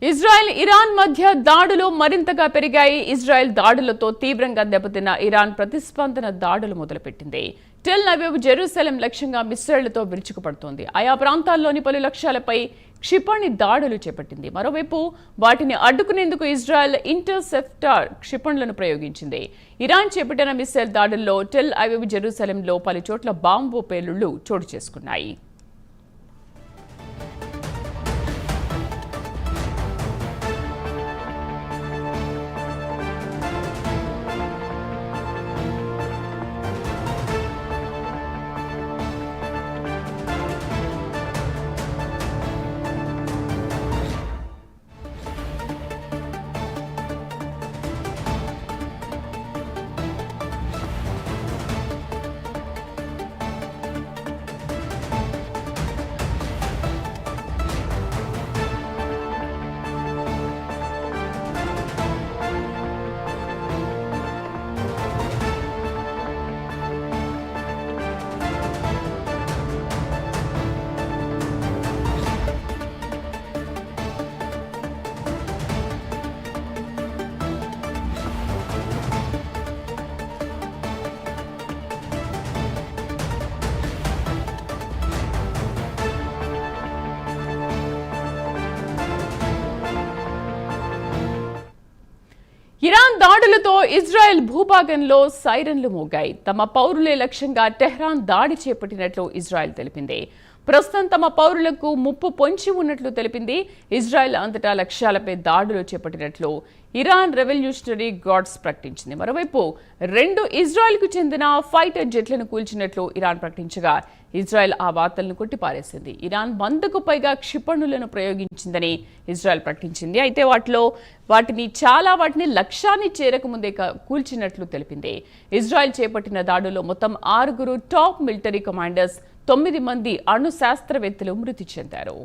Israel Iran మధ్య దాడులు మరింతగా పెరిగాయి. ఇజ్రాయెల్ దాడులతో తీవ్రంగా దెబ్బతిన్న ఇరాన్ ప్రతిస్పందన దాడులు మొదలుపెట్టింది. టెల్ అవీవ్, జెరూసలేం లక్ష్యంగా మిస్సైళ్లతో విరుచుకుపడుతోంది. ఆయా ప్రాంతాల్లోని పలు లక్ష్యాలపై క్షిపణి దాడులు చేపట్టింది. మరోవైపు వాటిని అడ్డుకునేందుకు ఇజ్రాయెల్ ఇంటర్సెప్టర్ క్షిపణులను ప్రయోగించింది. ఇరాన్ చేపట్టిన మిస్సైల్ దాడుల్లో టెల్ అవీవ్, జెరూసలేంలో పలు చోట్ల బాంబు పేలుళ్లు చోటు చేసుకున్నాయి. ఇరాన్ దాడులతో ఇజ్రాయెల్ భూభాగంలో సైరన్లు మోగాయి. తమ పౌరులే లక్ష్యంగా టెహ్రాన్ దాడి చేపట్టినట్లు ఇజ్రాయెల్ తెలిపింది. ప్రస్తుతం తమ పౌరులకు ముప్పు పొంచి ఉన్నట్లు తెలిపింది. ఇజ్రాయెల్ అంతటా లక్ష్యాలపై దాడులు చేపట్టినట్లు ఇరాన్ రెవల్యూషనరీ గార్డ్స్ ప్రకటించింది. మరోవైపు 2 ఇజ్రాయెల్కు చెందిన ఫైటర్ జెట్లను కూల్చినట్లు ఇరాన్ ప్రకటించగా ఇజ్రాయెల్ ఆ వార్తలను కొట్టిపారేసింది. ఇరాన్ 100కు పైగా క్షిపణులను ప్రయోగించిందని ఇజ్రాయెల్ ప్రకటించింది. అయితే చాలా వాటిని లక్ష్యాన్ని చేరకముందే కూల్చినట్లు తెలిపింది. ఇజ్రాయెల్ చేపట్టిన దాడుల్లో మొత్తం 6 టాప్ మిలిటరీ కమాండర్స్, 9 మంది అణు శాస్త్రవేత్తలు మృతి చెందారు.